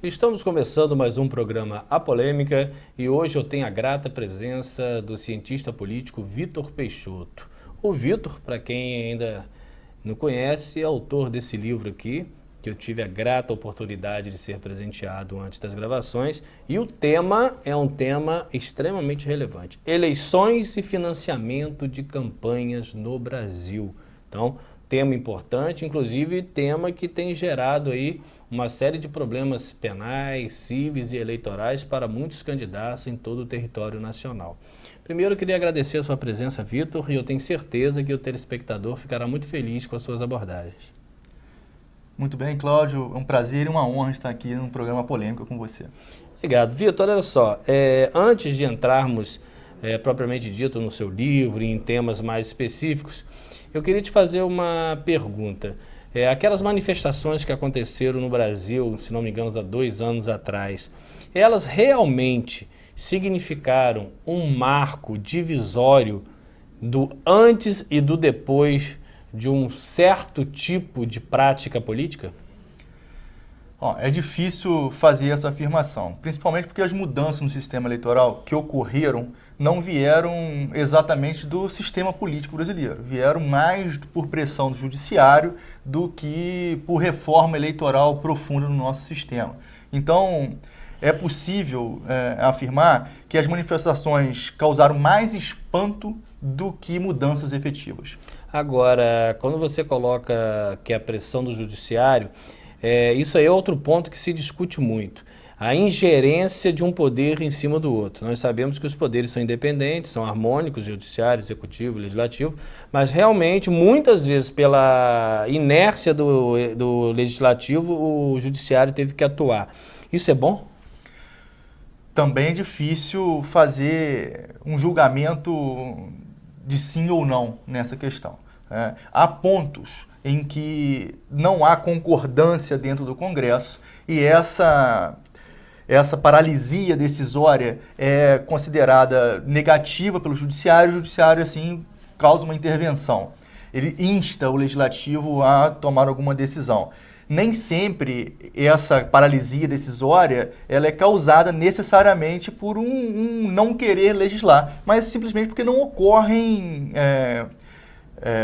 Estamos começando mais um programa A Polêmica e hoje eu tenho a grata presença do cientista político Vitor Peixoto. O Vitor, para quem ainda não conhece, é autor desse livro aqui, que eu tive a grata oportunidade de ser presenteado antes das gravações, e o tema é um tema extremamente relevante: eleições e financiamento de campanhas no Brasil. Então, tema importante, inclusive tema que tem gerado aí uma série de problemas penais, civis e eleitorais para muitos candidatos em todo o território nacional. Primeiro, eu queria agradecer a sua presença, Vitor, e eu tenho certeza que o telespectador ficará muito feliz com as suas abordagens. Muito bem, Cláudio. É um prazer e uma honra estar aqui no programa Polêmica com você. Obrigado. Vitor, olha só, antes de entrarmos propriamente dito no seu livro e em temas mais específicos, eu queria te fazer uma pergunta. Aquelas manifestações que aconteceram no Brasil, se não me engano, há 2 anos atrás, elas realmente significaram um marco divisório do antes e do depois de um certo tipo de prática política? É difícil fazer essa afirmação, principalmente porque as mudanças no sistema eleitoral que ocorreram não vieram exatamente do sistema político brasileiro. Vieram mais por pressão do judiciário do que por reforma eleitoral profunda no nosso sistema. Então, é possível afirmar que as manifestações causaram mais espanto do que mudanças efetivas. Agora, quando você coloca que a pressão do judiciário, isso aí é outro ponto que se discute muito. A ingerência de um poder em cima do outro. Nós sabemos que os poderes são independentes, são harmônicos, judiciário, executivo, legislativo, mas realmente, muitas vezes, pela inércia do legislativo, o judiciário teve que atuar. Isso é bom? Também é difícil fazer um julgamento de sim ou não nessa questão. Há pontos em que não há concordância dentro do Congresso e essa paralisia decisória é considerada negativa pelo Judiciário, e o Judiciário, assim, causa uma intervenção. Ele insta o Legislativo a tomar alguma decisão. Nem sempre essa paralisia decisória ela é causada necessariamente por um não querer legislar, mas simplesmente porque não ocorrem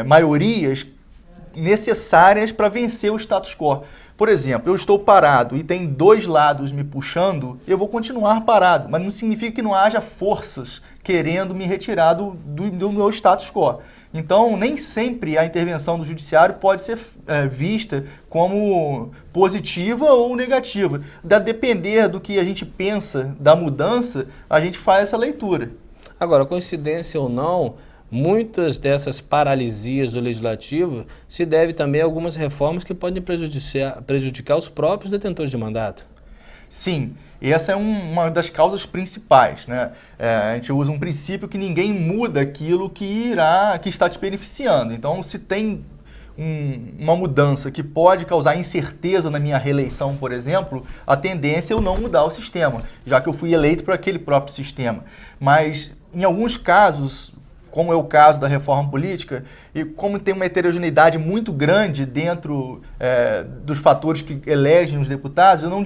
maiorias necessárias para vencer o status quo. Por exemplo, eu estou parado e tem 2 lados me puxando, eu vou continuar parado, mas não significa que não haja forças querendo me retirar do meu status quo. Então, nem sempre a intervenção do judiciário pode ser vista como positiva ou negativa. Da depender do que a gente pensa da mudança, a gente faz essa leitura. Agora, coincidência ou não, muitas dessas paralisias do legislativo se deve também a algumas reformas que podem prejudicar os próprios detentores de mandato. Sim, essa é uma das causas principais, né? A gente usa um princípio que ninguém muda aquilo que está te beneficiando. Então, se tem uma mudança que pode causar incerteza na minha reeleição, por exemplo, a tendência é eu não mudar o sistema, já que eu fui eleito por aquele próprio sistema. Mas, em alguns casos, como é o caso da reforma política, e como tem uma heterogeneidade muito grande dentro dos fatores que elegem os deputados, eu não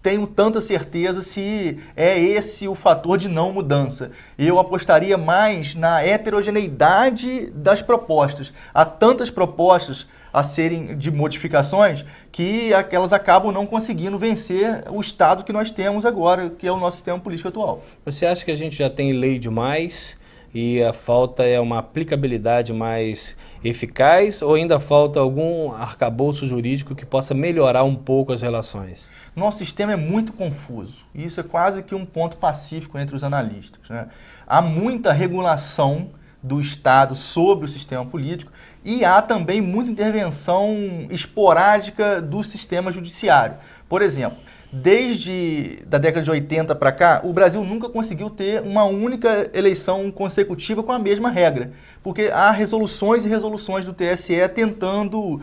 tenho tanta certeza se é esse o fator de não mudança. Eu apostaria mais na heterogeneidade das propostas. Há tantas propostas a serem de modificações que aquelas acabam não conseguindo vencer o estado que nós temos agora, que é o nosso sistema político atual. Você acha que a gente já tem lei demais e a falta é uma aplicabilidade mais eficaz, ou ainda falta algum arcabouço jurídico que possa melhorar um pouco as relações? Nosso sistema é muito confuso, e isso é quase que um ponto pacífico entre os analistas, né? Há muita regulação do Estado sobre o sistema político e há também muita intervenção esporádica do sistema judiciário. Por exemplo, desde da década de 80 para cá, o Brasil nunca conseguiu ter uma única eleição consecutiva com a mesma regra, porque há resoluções e resoluções do TSE tentando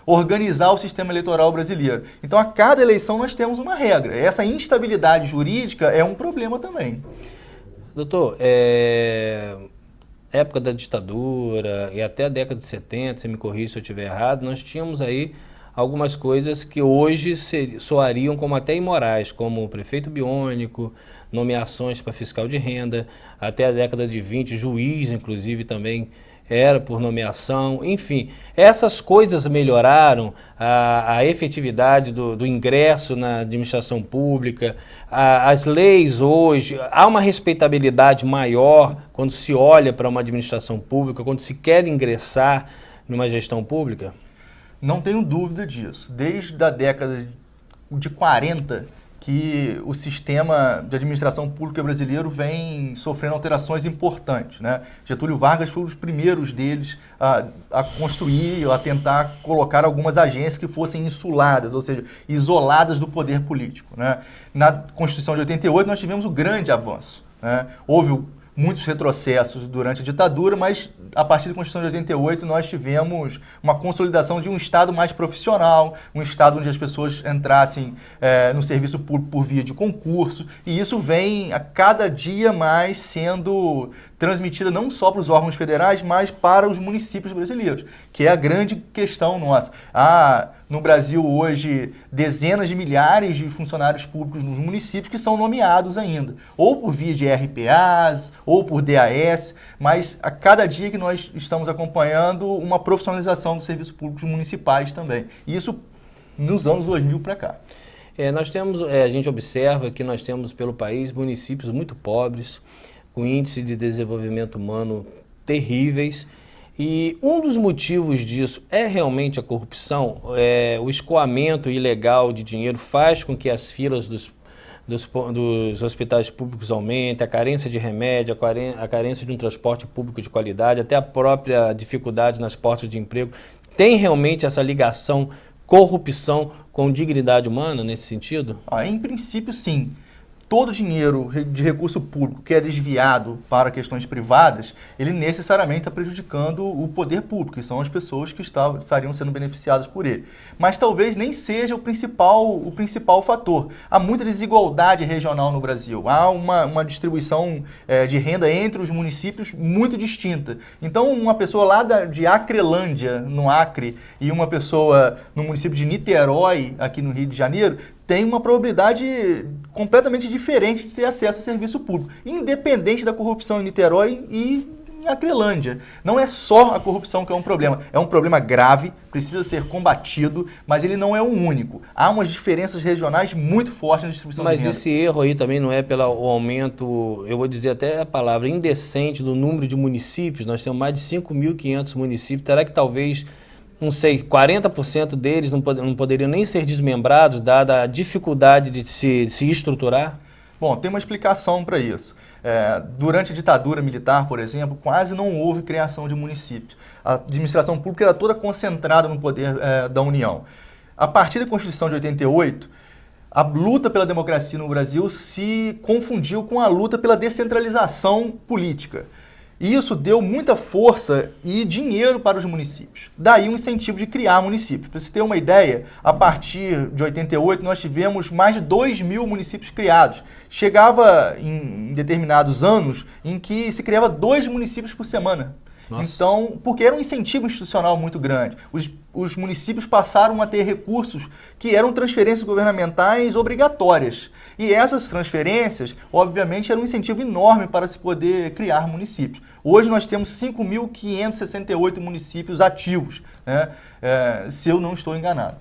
organizar o sistema eleitoral brasileiro. Então, a cada eleição nós temos uma regra. Essa instabilidade jurídica é um problema também. Doutor, época da ditadura e até a década de 70, você me corrija se eu estiver errado, nós tínhamos aí algumas coisas que hoje soariam como até imorais, como o prefeito biônico, nomeações para fiscal de renda, até a década de 20, juiz, inclusive, também era por nomeação, enfim. Essas coisas melhoraram a efetividade do ingresso na administração pública, as leis hoje, há uma respeitabilidade maior quando se olha para uma administração pública, quando se quer ingressar numa gestão pública? Não tenho dúvida disso. Desde a década de 40, que o sistema de administração pública brasileiro vem sofrendo alterações importantes, né? Getúlio Vargas foi um dos primeiros deles a construir, a tentar colocar algumas agências que fossem insuladas, ou seja, isoladas do poder político, né? Na Constituição de 88 nós tivemos um grande avanço, né? Houve muitos retrocessos durante a ditadura, mas a partir da Constituição de 88 nós tivemos uma consolidação de um Estado mais profissional, um Estado onde as pessoas entrassem no serviço público por via de concurso, e isso vem a cada dia mais sendo transmitida não só para os órgãos federais, mas para os municípios brasileiros, que é a grande questão nossa. Há no Brasil hoje dezenas de milhares de funcionários públicos nos municípios que são nomeados ainda, ou por via de RPAs, ou por DAS, mas a cada dia que nós estamos acompanhando uma profissionalização dos serviços públicos municipais também. E isso nos anos 2000 para cá. A gente observa que nós temos pelo país municípios muito pobres, com índice de desenvolvimento humano terríveis, e um dos motivos disso é realmente a corrupção. O escoamento ilegal de dinheiro faz com que as filas dos hospitais públicos aumentem, a carência de remédio, a carência de um transporte público de qualidade, até a própria dificuldade nas portas de emprego. Tem realmente essa ligação corrupção com dignidade humana nesse sentido? Em princípio, sim. Todo dinheiro de recurso público que é desviado para questões privadas, ele necessariamente está prejudicando o poder público, que são as pessoas que estariam sendo beneficiadas por ele. Mas talvez nem seja o principal fator. Há muita desigualdade regional no Brasil. Há uma distribuição de renda entre os municípios muito distinta. Então, uma pessoa lá de Acrelândia, no Acre, e uma pessoa no município de Niterói, aqui no Rio de Janeiro, tem uma probabilidade completamente diferente de ter acesso a serviço público, independente da corrupção em Niterói e em Acrelândia. Não é só a corrupção que é um problema grave, precisa ser combatido, mas ele não é o único. Há umas diferenças regionais muito fortes na distribuição de renda. Mas esse erro aí também não é pelo aumento, eu vou dizer até a palavra, indecente do número de municípios. Nós temos mais de 5.500 municípios, terá que talvez, não sei, 40% deles não poderiam nem ser desmembrados, dada a dificuldade de se estruturar? Bom, tem uma explicação para isso. Durante a ditadura militar, por exemplo, quase não houve criação de municípios. A administração pública era toda concentrada no poder da União. A partir da Constituição de 88, a luta pela democracia no Brasil se confundiu com a luta pela descentralização política. E isso deu muita força e dinheiro para os municípios. Daí o incentivo de criar municípios. Para você ter uma ideia, a partir de 88 nós tivemos mais de 2.000 municípios criados. Chegava em determinados anos em que se criava 2 municípios por semana. Nossa. Então, porque era um incentivo institucional muito grande. Os municípios passaram a ter recursos que eram transferências governamentais obrigatórias. E essas transferências, obviamente, eram um incentivo enorme para se poder criar municípios. Hoje nós temos 5.568 municípios ativos, né? Se eu não estou enganado.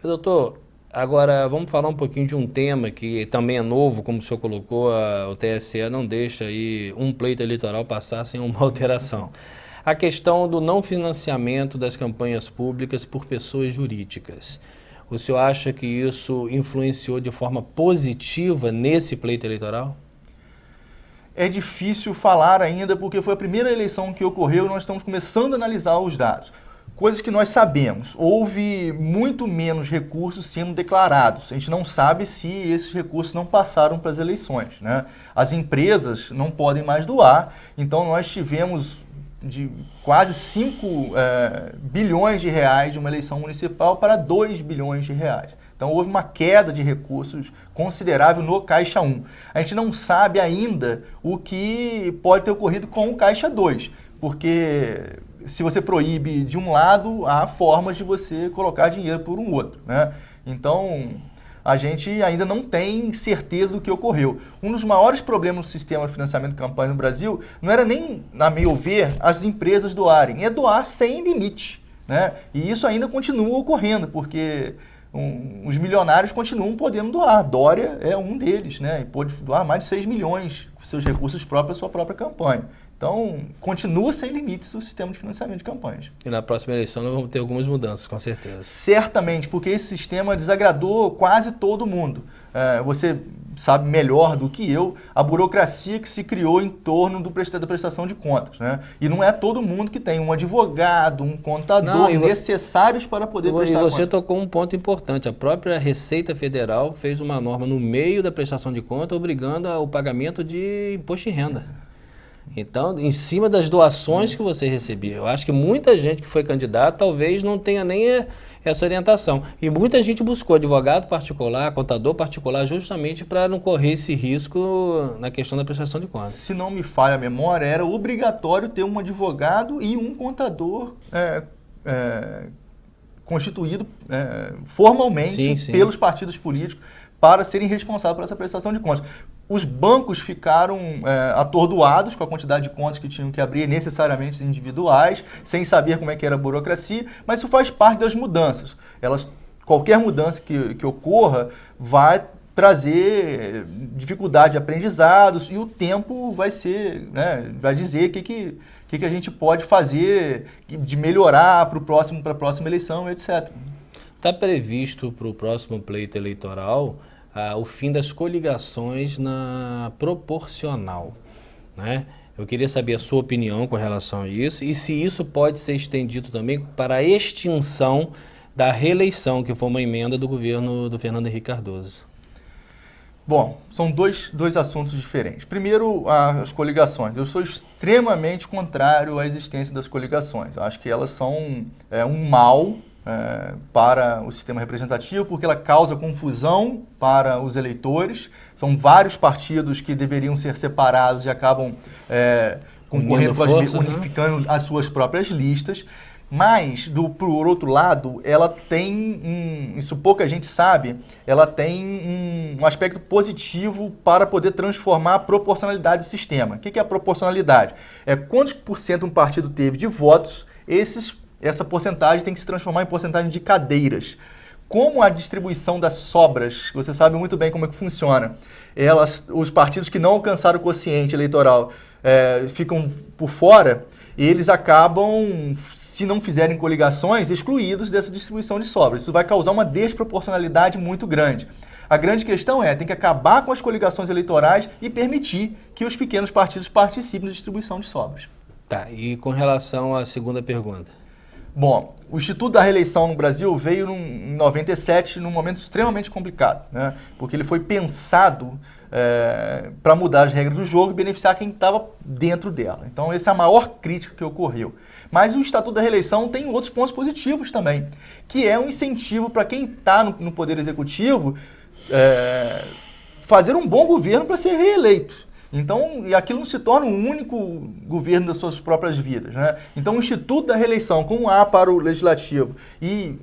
Doutor, agora vamos falar um pouquinho de um tema que também é novo, como o senhor colocou, o TSE não deixa aí um pleito eleitoral passar sem uma alteração. A questão do não financiamento das campanhas públicas por pessoas jurídicas. O senhor acha que isso influenciou de forma positiva nesse pleito eleitoral? É difícil falar ainda porque foi a primeira eleição que ocorreu e nós estamos começando a analisar os dados. Coisas que nós sabemos, houve muito menos recursos sendo declarados. A gente não sabe se esses recursos não passaram para as eleições, né? As empresas não podem mais doar, então nós tivemos de quase 5 bilhões de reais de uma eleição municipal para 2 bilhões de reais. Então houve uma queda de recursos considerável no Caixa 1. A gente não sabe ainda o que pode ter ocorrido com o Caixa 2, porque se você proíbe de um lado, há formas de você colocar dinheiro por um outro, né? Então, a gente ainda não tem certeza do que ocorreu. Um dos maiores problemas no sistema de financiamento de campanha no Brasil não era nem, a meu ver, as empresas doarem, é doar sem limite, né? E isso ainda continua ocorrendo, porque os milionários continuam podendo doar. Dória é um deles, né? E pôde doar mais de 6 milhões com seus recursos próprios à sua própria campanha. Então, continua sem limites o sistema de financiamento de campanhas. E na próxima eleição nós vamos ter algumas mudanças, com certeza. Certamente, porque esse sistema desagradou quase todo mundo. Você sabe melhor do que eu a burocracia que se criou em torno da prestação de contas, né? E não é todo mundo que tem um advogado, um contador necessários para poder prestar contas. E você tocou um ponto importante. A própria Receita Federal fez uma norma no meio da prestação de contas obrigando ao pagamento de imposto de renda. Então, em cima das doações que você recebia, eu acho que muita gente que foi candidato talvez não tenha nem essa orientação. E muita gente buscou advogado particular, contador particular, justamente para não correr esse risco na questão da prestação de contas. Se não me falha a memória, era obrigatório ter um advogado e um contador constituído formalmente pelos partidos políticos para serem responsáveis por essa prestação de contas. Os bancos ficaram atordoados com a quantidade de contas que tinham que abrir, necessariamente individuais, sem saber como é que era a burocracia, mas isso faz parte das mudanças. Qualquer mudança que ocorra vai trazer dificuldade de aprendizados e o tempo vai dizer o que a gente pode fazer de melhorar para a próxima eleição, etc. Está previsto para o próximo pleito eleitoral o fim das coligações na proporcional, né? Eu queria saber a sua opinião com relação a isso e se isso pode ser estendido também para a extinção da reeleição, que foi uma emenda do governo do Fernando Henrique Cardoso. Bom, são dois assuntos diferentes. Primeiro, as coligações. Eu sou extremamente contrário à existência das coligações. Eu acho que elas são um mal para o sistema representativo, porque ela causa confusão para os eleitores. São vários partidos que deveriam ser separados e acabam concorrendo, unificando as suas próprias listas. Mas, por outro lado, ela tem, isso pouca gente sabe, ela tem um aspecto positivo para poder transformar a proporcionalidade do sistema. O que é a proporcionalidade? É quantos por cento um partido teve de votos, essa porcentagem tem que se transformar em porcentagem de cadeiras. Como a distribuição das sobras, você sabe muito bem como é que funciona, os partidos que não alcançaram o quociente eleitoral ficam por fora, eles acabam, se não fizerem coligações, excluídos dessa distribuição de sobras. Isso vai causar uma desproporcionalidade muito grande. A grande questão tem que acabar com as coligações eleitorais e permitir que os pequenos partidos participem da distribuição de sobras. Tá, e com relação à segunda pergunta? Bom, o Instituto da Reeleição no Brasil veio em 97, num momento extremamente complicado, né? Porque ele foi pensado para mudar as regras do jogo e beneficiar quem estava dentro dela. Então, essa é a maior crítica que ocorreu. Mas o Estatuto da Reeleição tem outros pontos positivos também, que é um incentivo para quem está no Poder Executivo fazer um bom governo para ser reeleito. Então, e aquilo não se torna um único governo das suas próprias vidas, né? Então, o Instituto da Reeleição, como há para o Legislativo e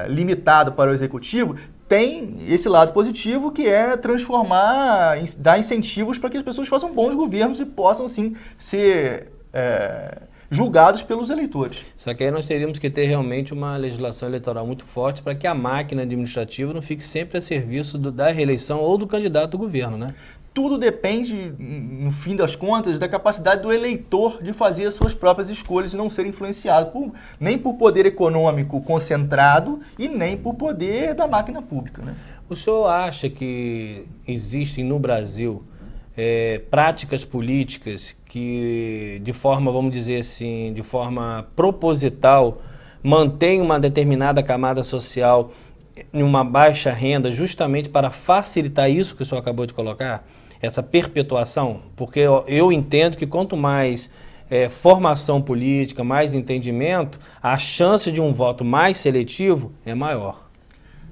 limitado para o Executivo, tem esse lado positivo que é transformar, dar incentivos para que as pessoas façam bons governos e possam, sim, ser julgados pelos eleitores. Só que aí nós teríamos que ter realmente uma legislação eleitoral muito forte para que a máquina administrativa não fique sempre a serviço da reeleição ou do candidato do governo, né? Tudo depende, no fim das contas, da capacidade do eleitor de fazer as suas próprias escolhas e não ser influenciado nem por poder econômico concentrado e nem por poder da máquina pública, né? O senhor acha que existem no Brasil práticas políticas que, de forma, vamos dizer assim, de forma proposital, mantêm uma determinada camada social em uma baixa renda justamente para facilitar isso que o senhor acabou de colocar? Essa perpetuação? Porque eu entendo que quanto mais formação política, mais entendimento, a chance de um voto mais seletivo é maior.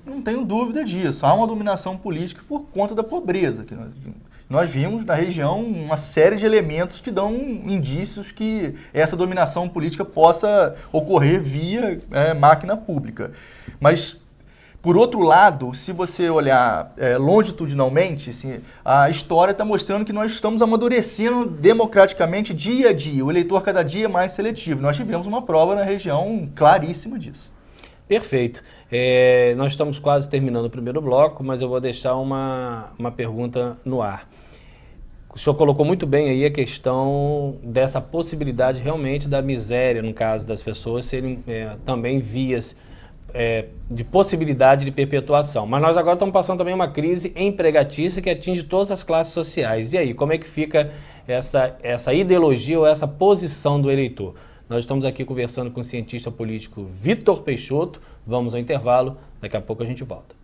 Não tenho dúvida disso. Há uma dominação política por conta da pobreza. nós vimos na região uma série de elementos que dão indícios que essa dominação política possa ocorrer via máquina pública. Mas, por outro lado, se você olhar longitudinalmente, assim, a história está mostrando que nós estamos amadurecendo democraticamente dia a dia. O eleitor cada dia é mais seletivo. Nós tivemos uma prova na região claríssima disso. Perfeito. Nós estamos quase terminando o primeiro bloco, mas eu vou deixar uma pergunta no ar. O senhor colocou muito bem aí a questão dessa possibilidade realmente da miséria, no caso das pessoas, serem também vias de possibilidade de perpetuação. Mas nós agora estamos passando também uma crise empregatícia que atinge todas as classes sociais. E aí, como é que fica essa ideologia ou essa posição do eleitor? Nós estamos aqui conversando com o cientista político Vitor Peixoto. Vamos ao intervalo, daqui a pouco a gente volta.